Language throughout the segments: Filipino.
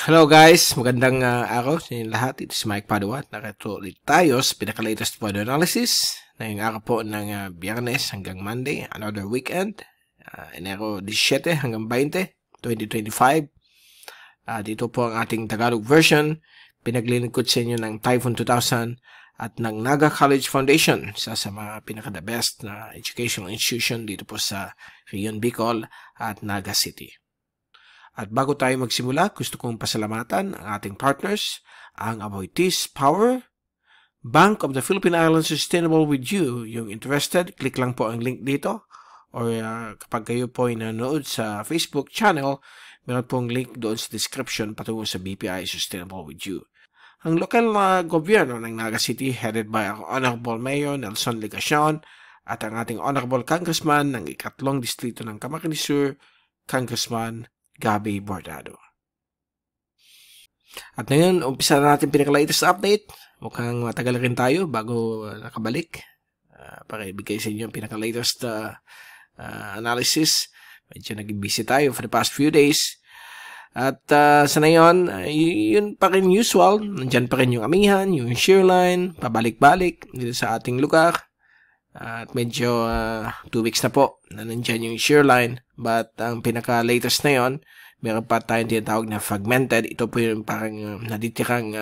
Hello guys, magandang araw sa inyong lahat. Ito si Mike Padua. Narito ulit tayo sa pinaka-latest po analysis na yung araw po ng Biyernes hanggang Monday, another weekend, Enero 17 hanggang 20, 2025. Dito po ang ating Tagalog version. Pinaglilingkod sa inyo ng Typhoon 2000 at ng Naga College Foundation, sa mga pinaka-the best na educational institution dito po sa Rion, Bicol at Naga City. At bago tayo magsimula, gusto kong pasalamatan ang ating partners, ang Aboitiz Power, Bank of the Philippine Islands Sustainable with You. Yung interested, click lang po ang link dito. Or kapag kayo po ay nanonood sa Facebook channel, meron pong link doon sa description patungo sa BPI Sustainable with You. Ang lokal na gobyerno ng Naga City, headed by ang Honorable Mayor Nelson Legacion at ang ating Honorable Congressman ng ikatlong distrito ng Camarines Sur, Congressman Gabby Bordado. At ngayon, umpisa na natin pinaka-latest update. Mukhang matagal rin tayo bago nakabalik para ibigay sa inyo yung pinaka-latest analysis. Medyo naging busy tayo for the past few days. At sa ngayon, yun pa rin usual. Nandyan pa rin yung amihan, yung shearline, pabalik-balik dito sa ating lugar. At medyo 2 weeks na po na nandyan yung shearline. But ang pinaka-latest na yon, meron pa tayong tinatawag na fragmented. Ito po yung parang naditirang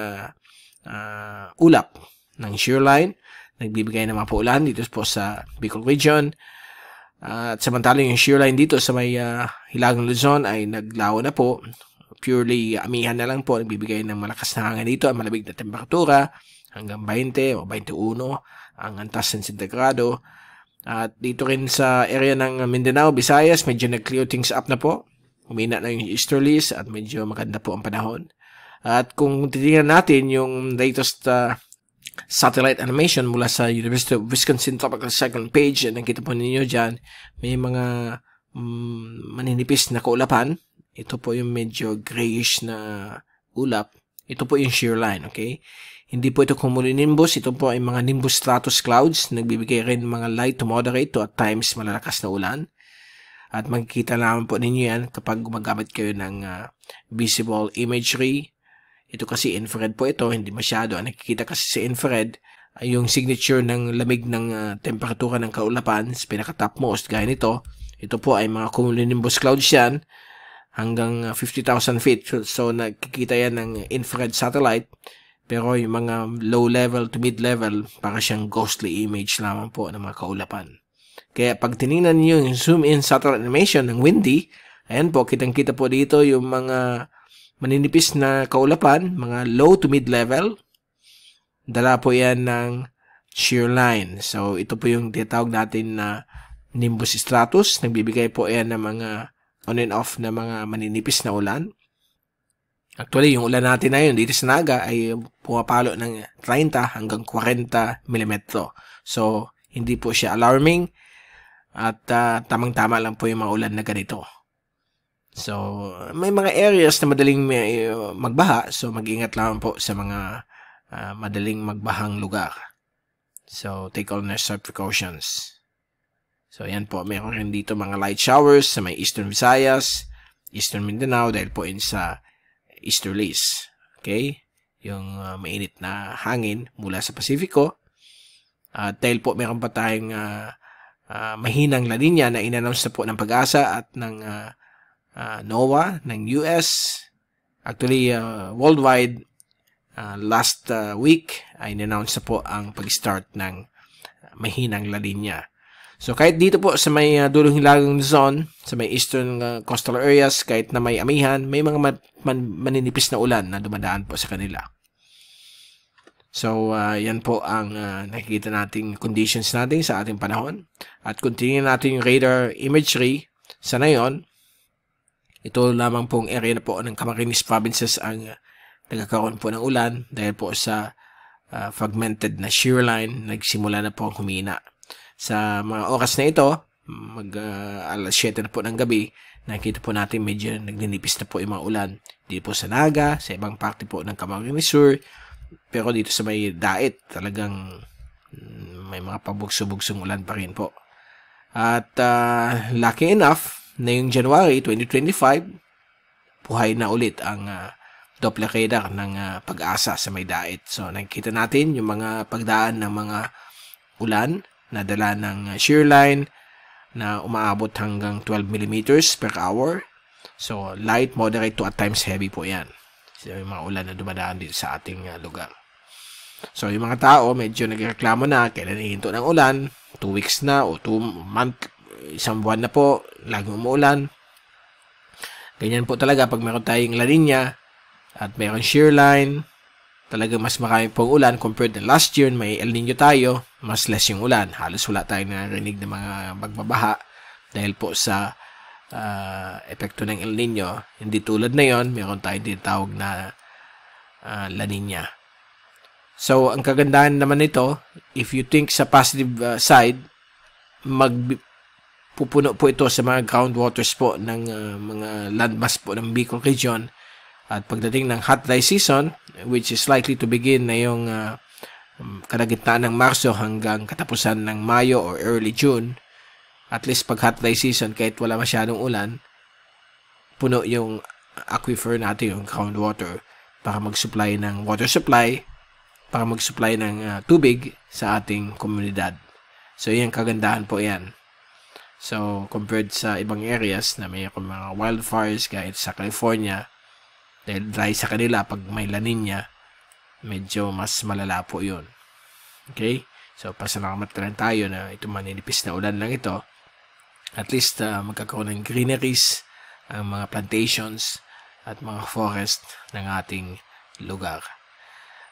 ulap ng shearline. Nagbibigay ng mga paulan dito po sa Bicol Region. At samantalang yung shearline dito sa may Hilagang Luzon ay naglaho na po. Purely amihan na lang po. Nagbibigay ng malakas na hangin dito. Ang malamig na temperatura hanggang 20 o 21 ang antas ng sentigrado. At dito rin sa area ng Mindanao, Visayas, medyo nag-clear things up na po. Umina na yung easterlies at medyo maganda po ang panahon. At kung titingnan natin yung latest satellite animation mula sa University of Wisconsin Tropical Cyclone page, nakita po ninyo dyan, may mga maninipis na kaulapan. Ito po yung medyo grayish na ulap. Ito po yung shearline, okay? Hindi po ito cumulonimbus. Ito po ay mga nimbus stratus clouds. Nagbibigay rin mga light to moderate to at times malalakas na ulan. At makikita naman po ninyo yan kapag gumagamit kayo ng visible imagery. Ito kasi infrared po ito. Hindi masyado. Ang nakikita kasi sa infrared ay yung signature ng lamig ng temperatura ng kaulapan sa pinaka-topmost. Gaya nito. Ito po ay mga cumulonimbus clouds yan hanggang 50,000 feet. So nakikita yan ng infrared satellite. Pero yung mga low level to mid level, para siyang ghostly image lamang po ng mga kaulapan. Kaya pag tinignan niyo yung zoom in satellite animation ng windy, ayan po, kitang-kita po dito yung mga maninipis na kaulapan, mga low to mid level. Dala po yan ng shear line. So ito po yung tinatawag natin na nimbus stratus. Nagbibigay po yan ng mga on and off na mga maninipis na ulan. Actually, yung ulan natin na yun dito sa Naga ay pumapalo ng 30 hanggang 40 mm. So, hindi po siya alarming at tamang-tama lang po yung mga ulan na ganito. So, may mga areas na madaling magbaha. So, mag-ingat lang po sa mga madaling magbahang lugar. So, take all necessary precautions. So, yan po. Meron rin dito mga light showers sa may Eastern Visayas, Eastern Mindanao dahil po yun sa easterlies. Okay? Yung mainit na hangin mula sa Pasifiko. Dahil po meron pa tayong mahinang La Nina na in-announce na po ng Pag-asa at ng NOAA ng US. Actually, worldwide, last week ay in-announce na po ang pag-start ng mahinang La Nina. So, kahit dito po sa may dulong Hilagang Luzon, sa may eastern coastal areas, kahit na may amihan, may mga maninipis na ulan na dumadaan po sa kanila. So, yan po ang nakikita nating conditions natin sa ating panahon. At kung tingnan natin yung radar imagery, sa ngayon, ito lamang pong area na po ng Camarines Provinces ang nagkakaroon po ng ulan dahil po sa fragmented na shear line, nagsimula na po ang humina. Sa mga oras na ito, alas 7 na po ng gabi, nakikita po natin medyo nagninipis na po yung mga ulan. Dito po sa Naga, sa ibang parte po ng Camarines Sur, pero dito sa may Dait, talagang may mga pabugso-bugsong ulan pa rin po. At lucky enough na yung January 2025, buhay na ulit ang Doppler radar ng Pag-asa sa may dait. So nakikita natin yung mga pagdaan ng mga ulan na dala ng shear line na umaabot hanggang 12 millimeters per hour. So light, moderate to at times heavy po yan. So yung mga ulan na dumadaan dito sa ating lugar. So yung mga tao medyo nagreklamo na kailan hihinto ng ulan, 2 weeks na o 2 month, isang buwan na po, laging umuulan. Ganyan po talaga pag meron tayong La Nina at mayroon shear line, talaga mas marami pong ulan compared to last year. May El Nino tayo, mas less yung ulan. Halos wala tayong narinig ng mga magbabaha dahil po sa epekto ng El Nino. Hindi tulad na yon, mayroon tayong tinatawag na La Nina. So ang kagandahan naman nito, if you think sa positive side, pupuno po ito sa mga groundwaters po ng mga landmass po ng Bicol region. At pagdating ng hot dry season, which is likely to begin na yung kalagitnaan ng Marso hanggang katapusan ng Mayo or early June, at least pag hot dry season, kahit wala masyadong ulan, puno yung aquifer natin, yung groundwater, para mag-supply ng water supply, para mag-supply ng tubig sa ating komunidad. So, yan kagandahan po yan. So, compared sa ibang areas na may mga wildfires kahit sa California, dahil dry sa kanila, pag may La Nina, medyo mas malala po yun. Okay? So, pasalamat na lang tayo na ito maninipis na ulan lang ito. At least, magkakaroon ng greeneries, ang mga plantations, at mga forest ng ating lugar.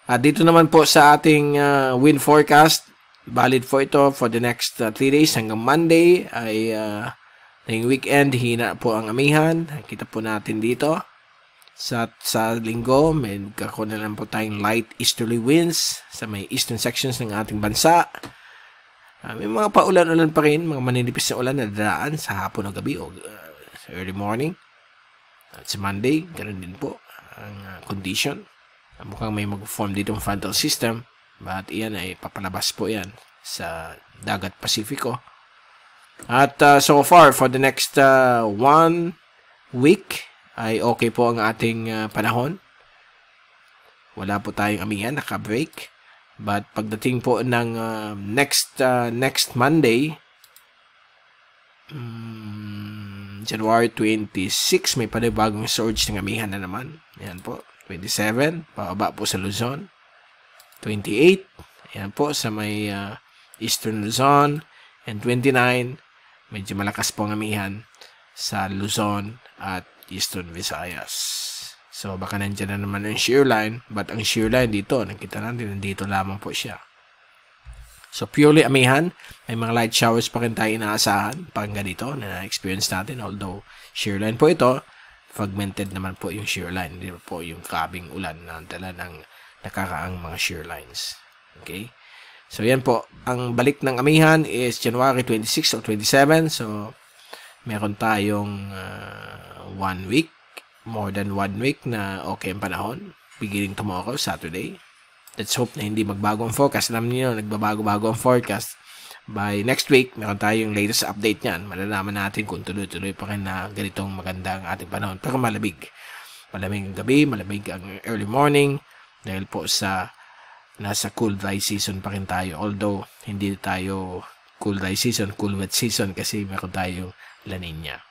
At dito naman po sa ating wind forecast, valid po ito for the next 3 days hanggang Monday ay ngayong weekend, hina po ang amihan. Kita po natin dito. Sa linggo, may kakuha na lang po tayong light easterly winds sa may eastern sections ng ating bansa. May mga paulan-ulan pa rin, mga maninipis na ulan na dadaan sa hapon o gabi o early morning. At sa Monday, ganoon din po ang condition. Mukhang may mag-form dito ng frontal system, but iyan ay papalabas po yan sa dagat Pasifiko. At so far, for the next 1 week, ay okay po ang ating panahon. Wala po tayong amihan, naka-break. But pagdating po ng next Monday, January 26, may panibagong surge ng amihan na naman. Ayan po, 27, pababa po sa Luzon. 28, ayan po sa may Eastern Luzon. And 29, medyo malakas po ang amihan sa Luzon at Eastern Visayas. So, baka nandiyan na naman ang shear line, but ang shear line dito, nakita natin, nandito lamang po siya. So, purely amihan, may mga light showers pa rin tayo inaasahan, parang ganito, na experience natin, although shear line po ito, fragmented naman po yung shear line, hindi po yung grabing ulan na dala ng nakaraang mga shear lines. Okay? So, yan po, ang balik ng amihan is January 26 o 27, so, meron tayong 1 week, more than 1 week na okay ang panahon. Beginning tomorrow, Saturday. Let's hope na hindi magbago ang forecast. Alam niyo, nagbabago-bago ang forecast. By next week, meron tayong latest update niyan. Malalaman natin kung tuloy-tuloy pa rin na ganitong maganda ang ating panahon. Pero malamig. Malamig ang gabi, malamig ang early morning. Dahil po sa nasa cool dry season pa rin tayo. Although, hindi tayo cool dry season, cool wet season kasi meron tayong La Nina.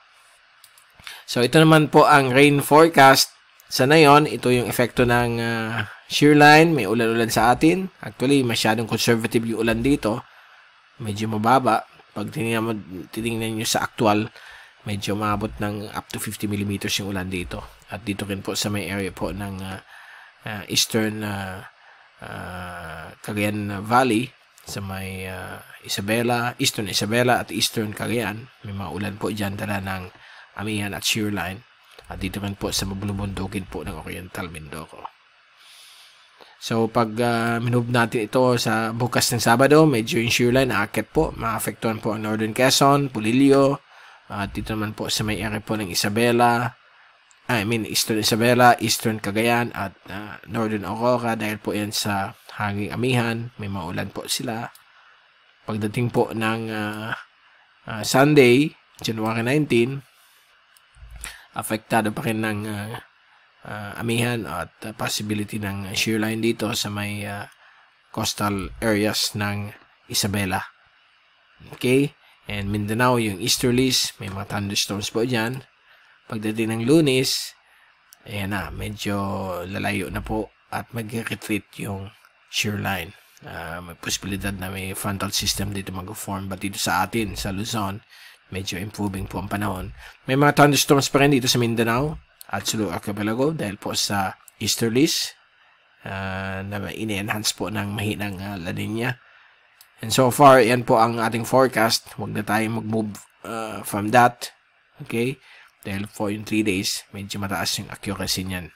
So, ito naman po ang rain forecast. Sa ngayon, ito yung epekto ng shear line. May ulan-ulan sa atin. Actually, masyadong conservative yung ulan dito. Medyo mababa. Pag tinignan nyo sa actual, medyo maabot ng up to 50 millimeters yung ulan dito. At dito rin po sa may area po ng Eastern Cagayan Valley, sa may Eastern Isabela at Eastern Cagayan. May mga ulan po dyan dala ng amihan at shear line. At dito rin po sa mabulubundukin po ng Oriental Mindoro. So, pag minove natin ito sa bukas ng Sabado, medyo yung shear line aakyat po. Maapektuhan po ang Northern Quezon, Pulilio. At dito naman po sa may area po ng Eastern Isabela, Eastern Cagayan at Northern Aurora dahil po yan sa hanging amihan. May maulan po sila. Pagdating po ng Sunday, January 19, apektado pa rin ng amihan at possibility ng shear line dito sa may coastal areas ng Isabela. Okay? And Mindanao, yung easterlies, may mga thunderstorms po dyan. Pagdating ng Lunes, ayan na, medyo lalayo na po at mag-retreat yung shear line. May posibilidad na may frontal system dito mag-form, but dito sa atin, sa Luzon, medyo improving po ang panahon. May mga thunderstorms pa rin dito sa Mindanao at Sulu Archipelago dahil po sa easterlies na ini-enhance po ng mahinang La Nina. And so far, yan po ang ating forecast. Huwag na tayong mag-move from that. Okay? Dahil for yung 3 days, medyo mataas yung accuracy niyan.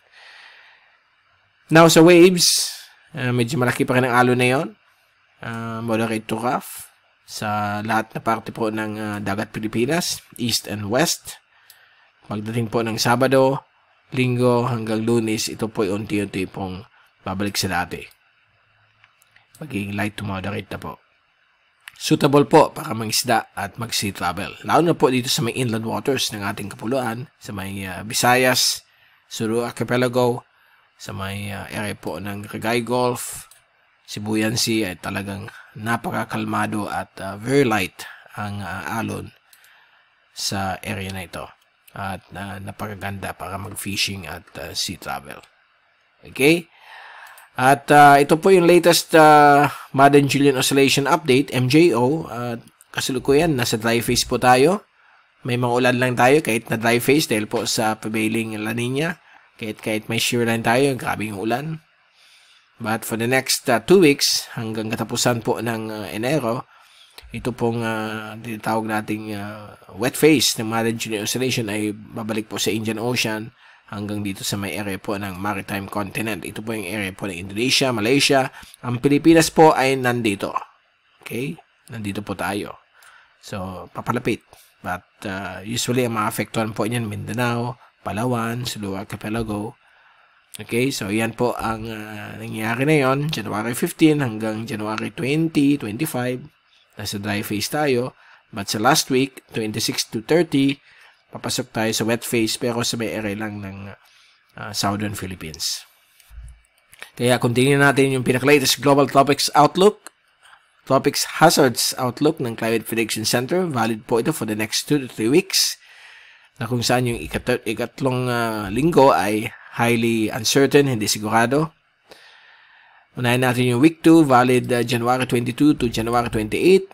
Now, sa waves, medyo malaki pa rin ang alon na yun. Moderate to rough. Sa lahat na parte po ng dagat Pilipinas, east and west. Pagdating po ng Sabado, Linggo hanggang Lunes, ito po ay unti-unti pong babalik sa dati. Magiging light to moderate na po. Suitable po para mangisda at mag-sea travel. Lalo na po dito sa may inland waters ng ating kapuluan, sa may Visayas, Sulu Archipelago, sa may area po ng Regay Gulf, Sibuyan Sea ay talagang napakakalmado at very light ang alon sa area na ito. At napakaganda para mag-fishing at sea travel. Okay? At ito po yung latest Madden-Julian Oscillation Update, MJO. Kasalukuyan, nasa dry phase po tayo. May mga ulan lang tayo kahit na dry phase dahil po sa prevailing La Nina. Kahit may shear line tayo, grabe yung ulan. But for the next 2 weeks, hanggang katapusan po ng Enero, ito pong tinatawag nating wet phase ng Madden-Julian Oscillation ay babalik po sa Indian Ocean hanggang dito sa may area po ng maritime continent. Ito po yung area po ng Indonesia, Malaysia. Ang Pilipinas po ay nandito. Okay? Nandito po tayo. So, papalapit. But usually, ang maapektuhan po niyan, Mindanao, Palawan, Sulu Archipelago. Okay? So, yan po ang nangyayari na yon, January 15 hanggang January 20, 25. Nasa dry phase tayo. But sa last week, 26 to 30, papasok tayo sa wet phase pero sa may area lang ng Southern Philippines. Kaya continue natin yung pinaka-latest Global Tropics Outlook, Tropics Hazards Outlook ng Climate Prediction Center. Valid po ito for the next 2 to 3 weeks na kung saan yung ikatlong linggo ay highly uncertain, hindi sigurado. Unahin natin yung week 2, valid January 22 to January 28.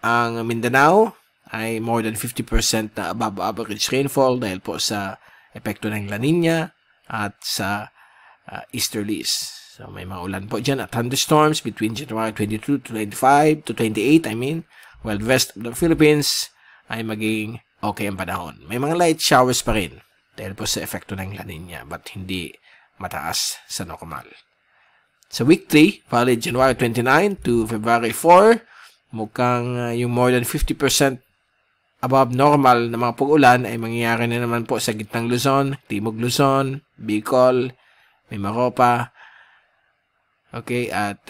Ang Mindanao ay more than 50% na above average rainfall dahil po sa epekto ng La Nina at sa easterlies. So may mga ulan po dyan at thunderstorms between January 22 to 25 to 28, while the rest of the Philippines ay magiging okay ang panahon. May mga light showers pa rin dahil po sa epekto ng La Nina but hindi mataas sa normal. Sa week 3, valid January 29 to February 4, mukhang yung more than 50% above normal na mga pag-ulan ay mangyayari na naman po sa gitnang Luzon, Timog Luzon, Bicol, Mimaropa, okay, at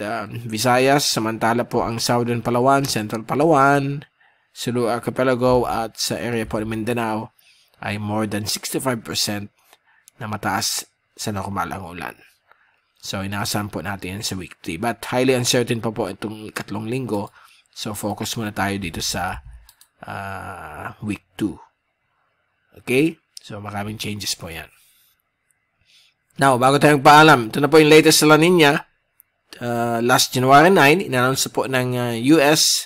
Visayas, samantala po ang Southern Palawan, Central Palawan, Sulu Archipelago at sa area po ng Mindanao ay more than 65% na mataas sa normal ang ulan. So, inaasahan po natin sa week 3. But highly uncertain pa po itong ikatlong linggo. So, focus muna tayo dito sa week 2. Okay? So, maraming changes po yan. Now, bago tayong paalam, ito na po yung latest sa La Nina. Last January 9, in-announce po ng US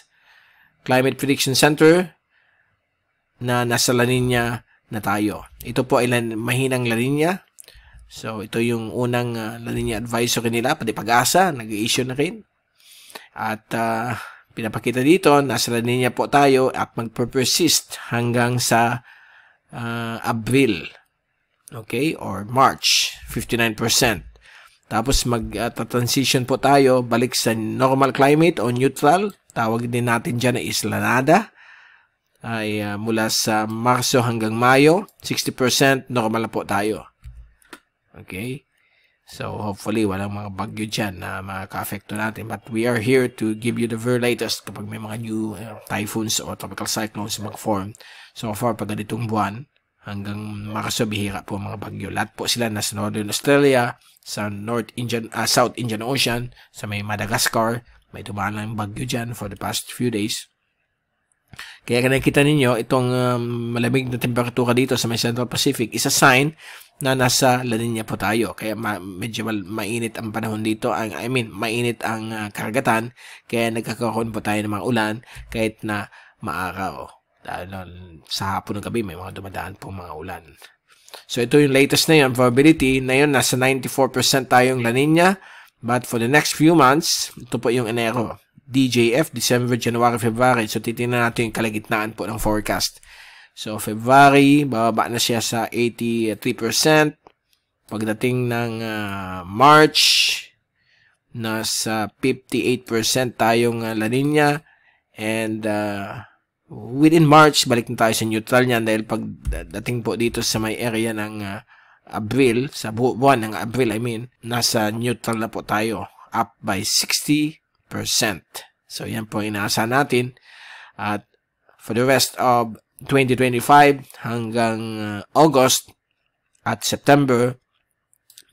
Climate Prediction Center na nasa La Nina na tayo. Ito po ay mahinang La Nina. So, ito yung unang La Nina advisory nila, pati Pag-asa, nag-i-issue na rin. At pinapakita dito, nasa La Nina po tayo at mag-persist hanggang sa Abril. Okay? Or March, 59%. Tapos mag-transition po tayo, balik sa normal climate o neutral. Tawag din natin dyan na Islanada. Ay mula sa Marso hanggang Mayo, 60% normal na po tayo. Okay? So, hopefully, walang mga bagyo dyan na makaka-affecto natin. But we are here to give you the very latest kapag may mga new typhoons or tropical cyclones mag-form. So far, pag ganitong buwan, hanggang makasabihira po mga bagyo. Lahat po sila nasa Northern Australia, sa South Indian Ocean, sa may Madagascar. May dumaan lang yung bagyo dyan for the past few days. Kaya nakikita ninyo, itong malamig na temperatura dito sa may Central Pacific is a sign na nasa La Nina po tayo. Kaya medyo mainit ang panahon dito. Mainit ang karagatan. Kaya nagkakaroon po tayo ng mga ulan kahit na maaraw. Dahil sa hapon ng gabi may mga dumadaan po mga ulan. So ito yung latest na yun. Probability na yun, nasa 94% tayong La Nina. But for the next few months, ito po yung Enero. DJF, December, January, February. So, titingnan natin yung kalagitnaan po ng forecast. So, February, bababa na siya sa 83%. Pagdating ng March, nasa 58% tayong La Nina. And within March, balik na tayo sa neutral niyan dahil pagdating po dito sa may area ng Abril, sa buwan ng Abril, nasa neutral na po tayo. Up by 60%. So, yan po inaasahan natin. At for the rest of 2025 hanggang August at September,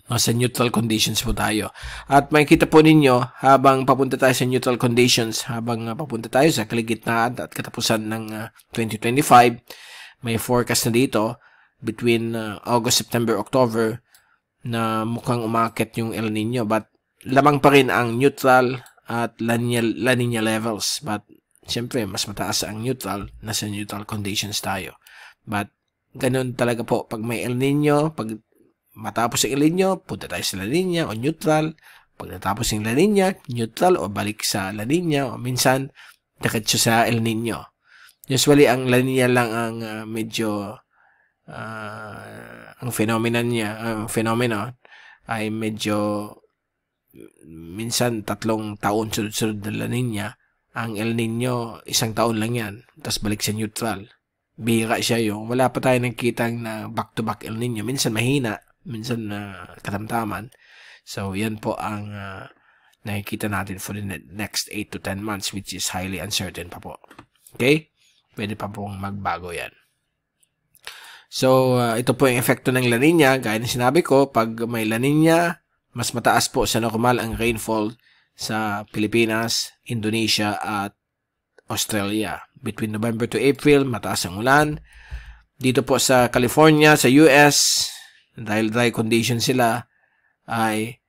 nasa neutral conditions po tayo. At makikita po ninyo, habang papunta tayo sa neutral conditions, habang papunta tayo sa kaligitnaan at katapusan ng 2025, may forecast na dito between August, September, October na mukhang umakit yung El Nino. But lamang pa rin ang neutral at La Nina levels. But, siyempre, mas mataas ang neutral. Nasa neutral conditions tayo. But, ganun talaga po. Pag may El Nino, pag matapos ang El Nino, punta tayo sa La Nina o neutral. Pag natapos ang La Nina, neutral o balik sa La Nina o minsan, diretso sa El Nino. Usually, ang La Nina lang ang medyo ang phenomena ay medyo minsan 3 taon sunod-sunod na La Nina. Ang El Nino, 1 taon lang yan. Tapos balik sa neutral. Bihira siya yung wala pa tayo nakikitang na back-to-back El Nino. Minsan mahina, minsan katamtaman. So, yan po ang nakikita natin for the next 8 to 10 months, which is highly uncertain pa po. Okay? Pwede pa pong magbago yan. So, ito po yung epekto ng La Nina. Gaya na sinabi ko, pag may La Nina, mas mataas po sa normal ang rainfall sa Pilipinas, Indonesia, at Australia. Between November to April, mataas ang ulan. Dito po sa California, sa US, dahil dry condition sila, ay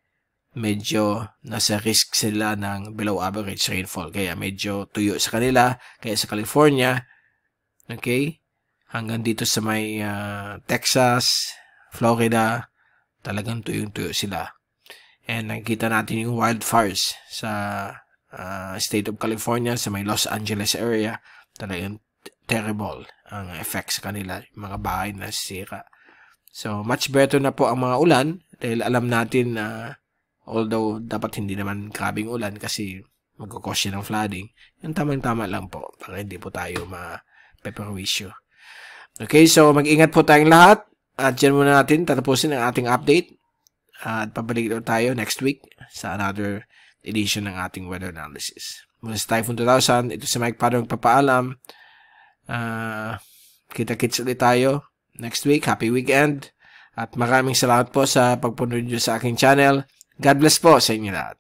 medyo nasa risk sila ng below average rainfall. Kaya medyo tuyo sa kanila. Kaya sa California, okay, hanggang dito sa may Texas, Florida, talagang tuyong-tuyo sila. And nakikita natin yung wildfires sa state of California, sa may Los Angeles area. Talagang terrible ang effect sa kanila. Yung mga bahay na sisira. So, much better na po ang mga ulan dahil alam natin na although dapat hindi naman grabing ulan kasi magkukos siya ng flooding, yung tamang-tama lang po para hindi po tayo ma-peperwisyo. Okay, so mag-ingat po tayong lahat at dyan muna natin tatapusin ang ating update. At pabalik tayo next week sa another edition ng ating weather analysis. Mula sa Typhoon 2000, ito si Mike Pardo magpapaalam. Kita-kits ulit tayo next week. Happy weekend. At maraming salamat po sa pagpunod nyo sa aking channel. God bless po sa inyo lahat.